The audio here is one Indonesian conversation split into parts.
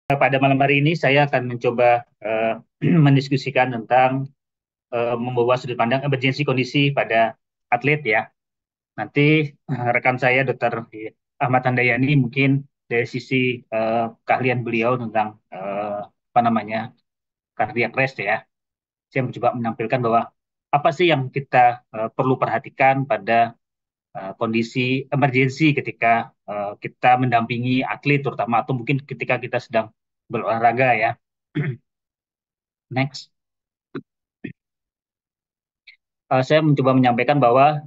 Pada malam hari ini saya akan mencoba mendiskusikan tentang membawa sudut pandang emergensi kondisi pada atlet ya. Nanti rekan saya Dr. Ahmad Handayani mungkin dari sisi keahlian beliau tentang apa namanya cardiac arrest ya. Saya mencoba menampilkan bahwa apa sih yang kita perlu perhatikan pada kondisi emergensi ketika kita mendampingi atlet terutama atau mungkin ketika kita sedang berolahraga ya. Next. Saya mencoba menyampaikan bahwa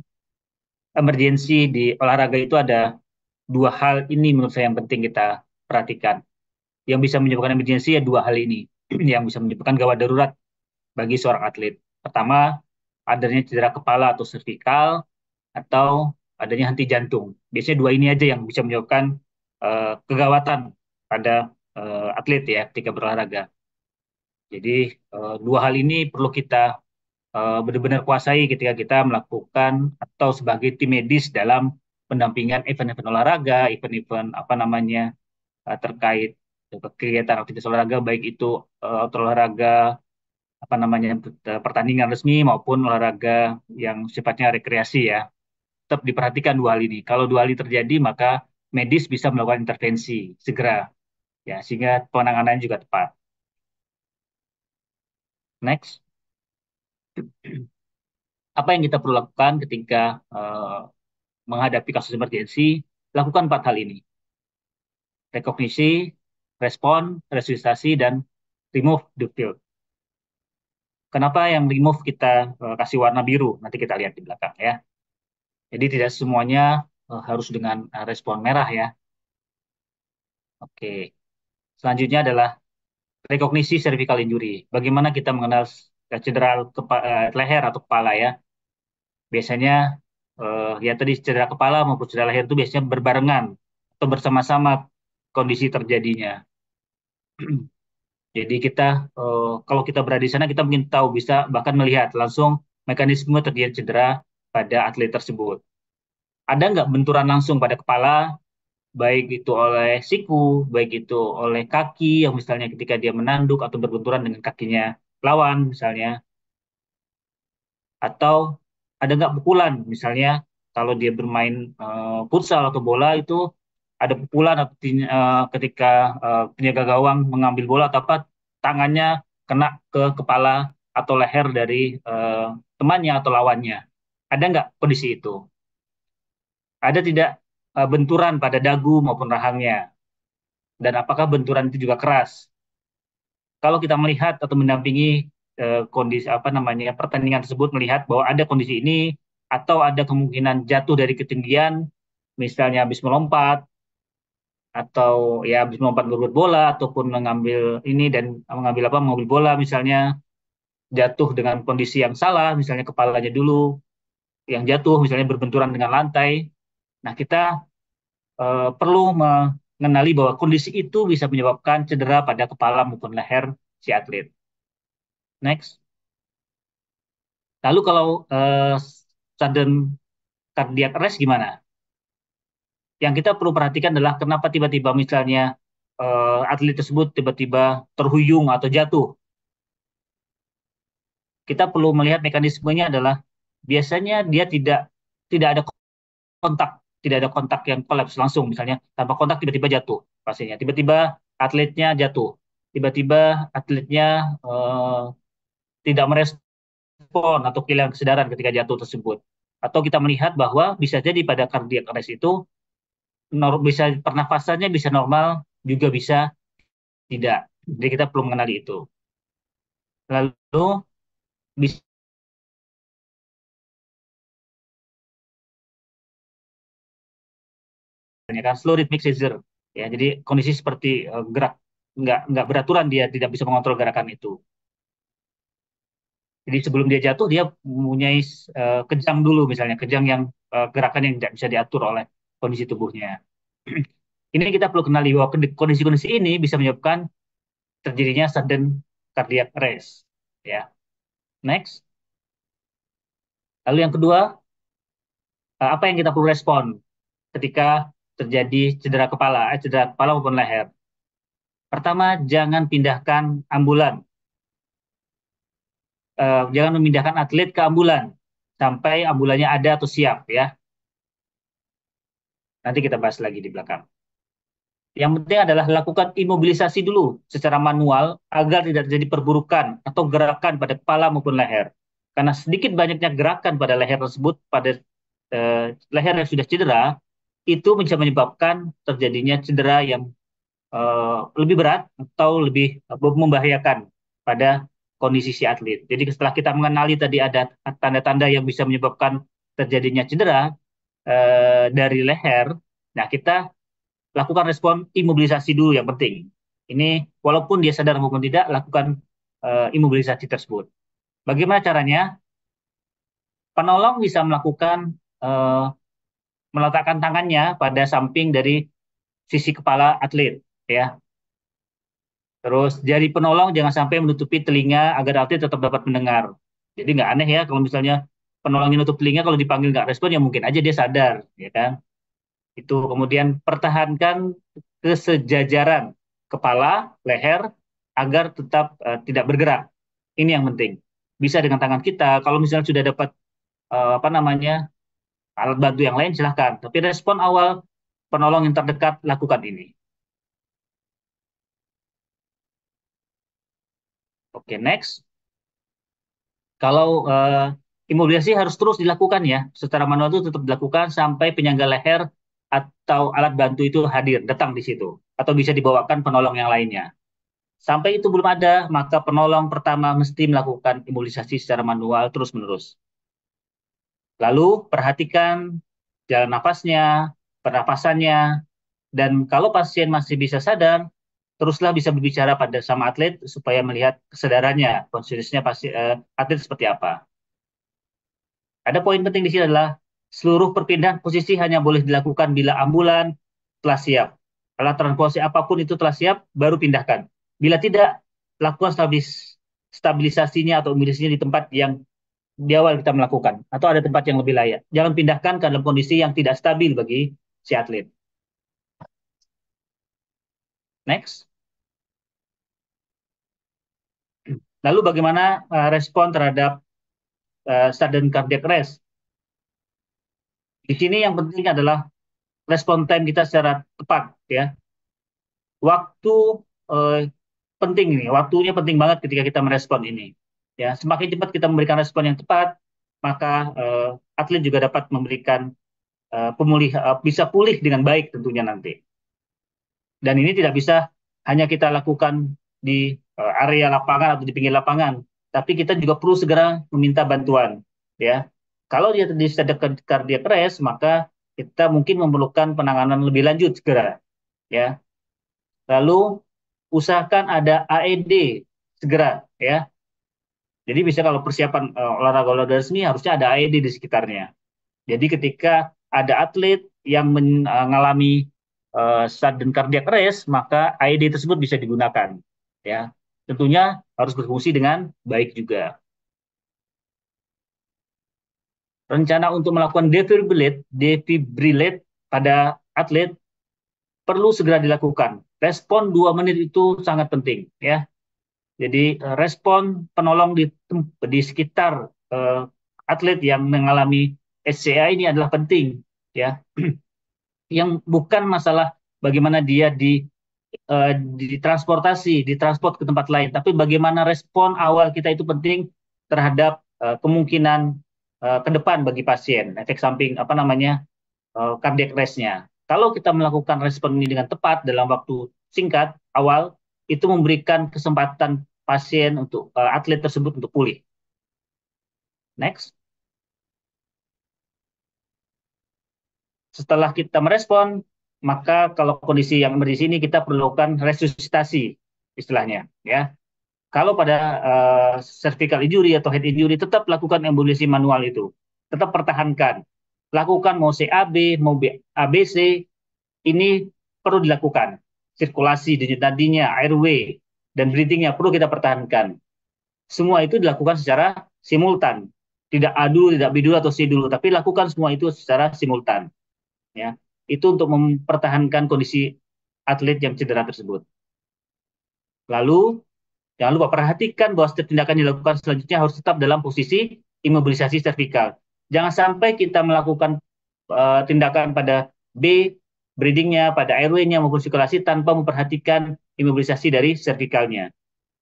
emergensi di olahraga itu ada dua hal ini menurut saya yang penting kita perhatikan. Yang bisa menyebabkan emergensi ya dua hal ini yang bisa menyebabkan gawat darurat bagi seorang atlet. Pertama, adanya cedera kepala atau servikal atau adanya henti jantung. Biasanya dua ini aja yang bisa menyebabkan kegawatan pada atlet ya ketika berolahraga. Jadi dua hal ini perlu kita benar-benar kuasai ketika kita melakukan atau sebagai tim medis dalam pendampingan event-event olahraga, event-event apa namanya terkait kegiatan aktivitas olahraga baik itu olahraga apa namanya pertandingan resmi maupun olahraga yang sifatnya rekreasi ya. Tetap diperhatikan dua hal ini. Kalau dua hal ini terjadi maka medis bisa melakukan intervensi segera ya sehingga penanganannya juga tepat. Next, apa yang kita perlu lakukan ketika menghadapi kasus emergensi? Lakukan empat hal ini: rekognisi, respon, resusitasi, dan remove the field. Kenapa yang remove kita kasih warna biru? Nanti kita lihat di belakang ya. Jadi tidak semuanya harus dengan respon merah ya. Oke. Selanjutnya adalah rekognisi cervical injury. Bagaimana kita mengenal cedera leher atau kepala ya? Biasanya ya tadi cedera kepala maupun cedera leher itu biasanya berbarengan atau bersama-sama kondisi terjadinya. Jadi kita kalau kita berada di sana kita mungkin tahu bisa bahkan melihat langsung mekanisme terjadi cedera pada atlet tersebut. Ada nggak benturan langsung pada kepala, baik itu oleh siku, baik itu oleh kaki yang misalnya ketika dia menanduk atau berbenturan dengan kakinya lawan misalnya, atau ada nggak pukulan misalnya kalau dia bermain futsal atau bola itu ada pukulan atau ketika penjaga gawang mengambil bola atau apa tangannya kena ke kepala atau leher dari eh, temannya atau lawannya. Ada nggak kondisi itu? Ada tidak benturan pada dagu maupun rahangnya? Dan apakah benturan itu juga keras? Kalau kita melihat atau mendampingi kondisi apa namanya pertandingan tersebut melihat bahwa ada kondisi ini atau ada kemungkinan jatuh dari ketinggian, misalnya habis melompat atau ya habis melompat berebut bola ataupun mengambil ini dan mengambil apa mengambil bola misalnya jatuh dengan kondisi yang salah, misalnya kepalanya dulu yang jatuh misalnya berbenturan dengan lantai. Nah, kita perlu mengenali bahwa kondisi itu bisa menyebabkan cedera pada kepala maupun leher si atlet. Next. Lalu kalau sudden cardiac arrest gimana? Yang kita perlu perhatikan adalah kenapa tiba-tiba misalnya atlet tersebut tiba-tiba terhuyung atau jatuh. Kita perlu melihat mekanismenya adalah biasanya dia tidak tidak ada kontak, tidak ada kontak yang kolaps langsung misalnya tanpa kontak tiba-tiba jatuh pasiennya. Tiba-tiba atletnya jatuh. Tiba-tiba atletnya eh, tidak merespon atau kehilangan kesadaran ketika jatuh tersebut. Atau kita melihat bahwa bisa jadi pada cardiac arrest itu bisa pernafasannya bisa normal, juga bisa tidak. Jadi kita perlu mengenali itu. Lalu bisa kan slow rhythmic seizure. Ya, jadi kondisi seperti gerak nggak beraturan dia tidak bisa mengontrol gerakan itu. Jadi sebelum dia jatuh dia mempunyai kejang dulu misalnya kejang yang gerakan yang tidak bisa diatur oleh kondisi tubuhnya. Ini kita perlu kenali bahwa kondisi-kondisi ini bisa menyebabkan terjadinya sudden cardiac arrest. Ya, next. Lalu yang kedua, apa yang kita perlu respon ketika terjadi cedera kepala maupun leher. Pertama, jangan pindahkan ambulan. Jangan memindahkan atlet ke ambulan sampai ambulannya ada atau siap ya. Nanti kita bahas lagi di belakang. Yang penting adalah lakukan imobilisasi dulu secara manual agar tidak terjadi perburukan atau gerakan pada kepala maupun leher. Karena sedikit banyaknya gerakan pada leher tersebut, pada leher yang sudah cedera, itu bisa menyebabkan terjadinya cedera yang lebih berat atau lebih membahayakan pada kondisi si atlet. Jadi setelah kita mengenali tadi ada tanda-tanda yang bisa menyebabkan terjadinya cedera dari leher, nah kita lakukan respon imobilisasi dulu yang penting. Ini walaupun dia sadar maupun tidak, lakukan imobilisasi tersebut. Bagaimana caranya? Penolong bisa melakukan uh, meletakkan tangannya pada samping dari sisi kepala atlet, ya. Terus jari penolong jangan sampai menutupi telinga agar atlet tetap dapat mendengar. Jadi nggak aneh ya kalau misalnya penolongnya nutup telinga, kalau dipanggil nggak respon ya mungkin aja dia sadar, ya kan? Itu kemudian pertahankan kesejajaran kepala, leher agar tetap tidak bergerak. Ini yang penting. Bisa dengan tangan kita. Kalau misalnya sudah dapat apa namanya alat bantu yang lain silahkan. Tapi respon awal penolong yang terdekat lakukan ini. Oke, next. Kalau imobilisasi harus terus dilakukan ya, secara manual itu tetap dilakukan sampai penyangga leher atau alat bantu itu hadir, datang di situ, atau bisa dibawakan penolong yang lainnya. Sampai itu belum ada, maka penolong pertama mesti melakukan imobilisasi secara manual terus-menerus. Lalu perhatikan jalan nafasnya, pernapasannya, dan kalau pasien masih bisa sadar, teruslah bisa berbicara pada sama atlet supaya melihat kesadarannya, kondisinya atlet seperti apa. Ada poin penting di sini adalah seluruh perpindahan posisi hanya boleh dilakukan bila ambulan telah siap. Alat transportasi apapun itu telah siap, baru pindahkan. Bila tidak, lakukan stabilisasinya atau imunisasinya di tempat yang di awal kita melakukan. Atau ada tempat yang lebih layak. Jangan pindahkan ke dalam kondisi yang tidak stabil bagi si atlet. Next. Lalu bagaimana respon terhadap sudden cardiac arrest? Di sini yang penting adalah respon time kita secara tepat ya. Waktu uh, penting ini, waktunya penting banget ketika kita merespon ini. Ya, semakin cepat kita memberikan respon yang tepat, maka atlet juga dapat memberikan bisa pulih dengan baik tentunya nanti. Dan ini tidak bisa hanya kita lakukan di area lapangan atau di pinggir lapangan, tapi kita juga perlu segera meminta bantuan. Ya, kalau dia terjadi cardiac arrest, maka kita mungkin memerlukan penanganan lebih lanjut segera. Ya, lalu usahakan ada AED segera ya. Jadi bisa kalau persiapan olahraga resmi harusnya ada AED di sekitarnya. Jadi ketika ada atlet yang mengalami sudden cardiac arrest, maka AED tersebut bisa digunakan. Ya, tentunya harus berfungsi dengan baik juga. Rencana untuk melakukan defibrillate pada atlet perlu segera dilakukan. Respon 2 menit itu sangat penting, ya. Jadi respon penolong di sekitar atlet yang mengalami SCA ini adalah penting, ya. Yang bukan masalah bagaimana dia ditransport ke tempat lain, tapi bagaimana respon awal kita itu penting terhadap kemungkinan ke depan bagi pasien, efek samping apa namanya cardiac arrest-nya. Kalau kita melakukan respon ini dengan tepat dalam waktu singkat awal, itu memberikan kesempatan pasien untuk atlet tersebut untuk pulih. Next. Setelah kita merespon, maka kalau kondisi yang emergensi ini kita perlukan resusitasi istilahnya, ya. Kalau pada cervical injury atau head injury tetap lakukan emboliasi manual itu, tetap pertahankan, lakukan mau CAB mau ABC, ini perlu dilakukan. Sirkulasi denyut nadinya, airway dan breathingnya perlu kita pertahankan. Semua itu dilakukan secara simultan, tidak A dulu, tidak B dulu atau C dulu, tapi lakukan semua itu secara simultan. Ya, itu untuk mempertahankan kondisi atlet yang cedera tersebut. Lalu, jangan lupa perhatikan bahwa setiap tindakan yang dilakukan selanjutnya harus tetap dalam posisi imobilisasi servikal. Jangan sampai kita melakukan tindakan pada B, breathing-nya, pada airway-nya maupun sirkulasi tanpa memperhatikan imobilisasi dari servikalnya.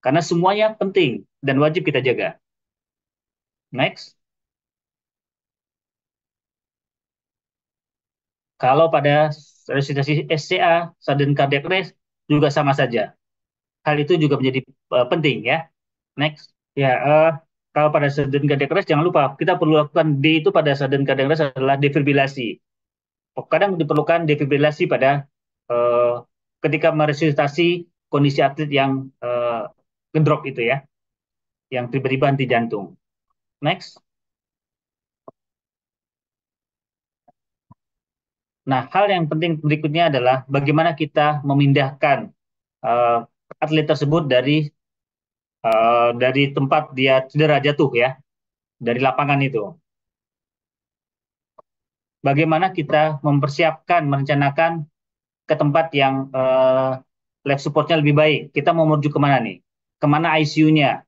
Karena semuanya penting dan wajib kita jaga. Next. Kalau pada resusitasi SCA, sudden cardiac arrest, juga sama saja. Hal itu juga menjadi penting ya. Next. Ya, kalau pada sudden cardiac arrest jangan lupa kita perlu lakukan D itu pada sudden cardiac arrest adalah defibrilasi. Kadang diperlukan defibrilasi pada uh, ketika meresusitasi kondisi atlet yang ngedrop itu ya, yang tiba-tiba henti jantung. Next. Nah, hal yang penting berikutnya adalah bagaimana kita memindahkan uh, atlet tersebut dari tempat dia cedera jatuh ya, dari lapangan itu. Bagaimana kita mempersiapkan, merencanakan ke tempat yang life supportnya lebih baik. Kita mau menuju kemana nih? Kemana ICU-nya?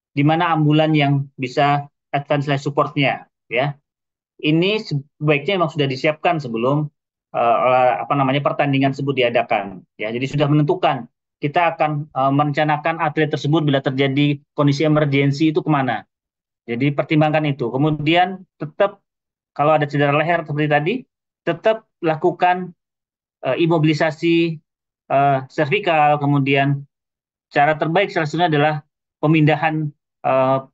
Di mana ambulan yang bisa advance life supportnya? Ya, ini sebaiknya memang sudah disiapkan sebelum apa namanya pertandingan tersebut diadakan. Ya, jadi sudah menentukan kita akan merencanakan atlet tersebut bila terjadi kondisi emergensi itu kemana. Jadi pertimbangkan itu. Kemudian tetap kalau ada cedera leher seperti tadi, tetap lakukan imobilisasi servikal. Kemudian cara terbaik salah satunya adalah pemindahan uh,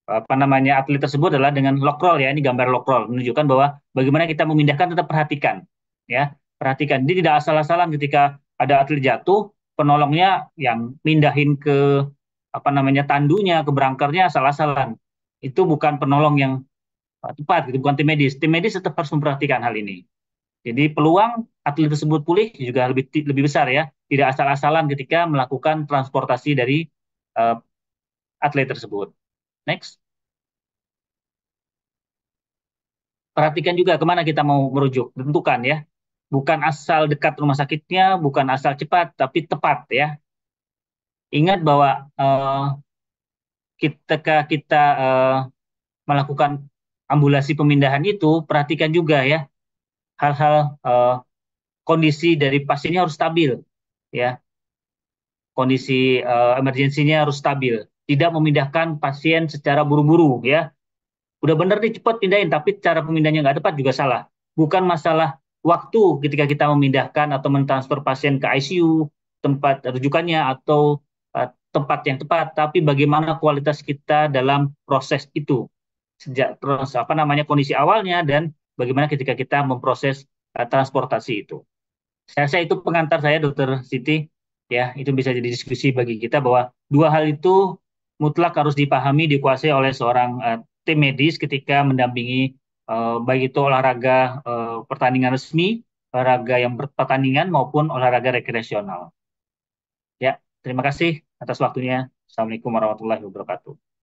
apa namanya atlet tersebut adalah dengan lock roll ya. Ini gambar lock roll menunjukkan bahwa bagaimana kita memindahkan tetap perhatikan ya. Perhatikan. Jadi tidak asal-asalan ketika ada atlet jatuh, penolongnya yang mindahin ke apa namanya tandunya, ke berangkarnya asal-asalan. Itu bukan penolong yang tepat gitu, bukan tim medis. Tim medis tetap harus memperhatikan hal ini. Jadi peluang atlet tersebut pulih juga lebih besar ya. Tidak asal-asalan ketika melakukan transportasi dari uh, atlet tersebut. Next. Perhatikan juga kemana kita mau merujuk, tentukan ya. Bukan asal dekat rumah sakitnya, bukan asal cepat, tapi tepat ya. Ingat bahwa ketika kita melakukan ambulasi pemindahan itu, perhatikan juga ya hal-hal kondisi dari pasiennya harus stabil ya. Kondisi emergensinya harus stabil. Tidak memindahkan pasien secara buru-buru ya. Udah bener nih cepat pindahin, tapi cara pemindahnya nggak tepat juga salah. Bukan masalah waktu ketika kita memindahkan atau mentransfer pasien ke ICU, tempat rujukannya atau tempat yang tepat, tapi bagaimana kualitas kita dalam proses itu sejak terus apa namanya kondisi awalnya dan bagaimana ketika kita memproses transportasi itu. Saya rasa itu pengantar saya, Dokter Siti. Ya, itu bisa jadi diskusi bagi kita bahwa dua hal itu mutlak harus dipahami, dikuasai oleh seorang tim medis ketika mendampingi baik itu olahraga pertandingan resmi, olahraga yang berpertandingan maupun olahraga rekreasional. Ya, terima kasih atas waktunya. Assalamualaikum warahmatullahi wabarakatuh.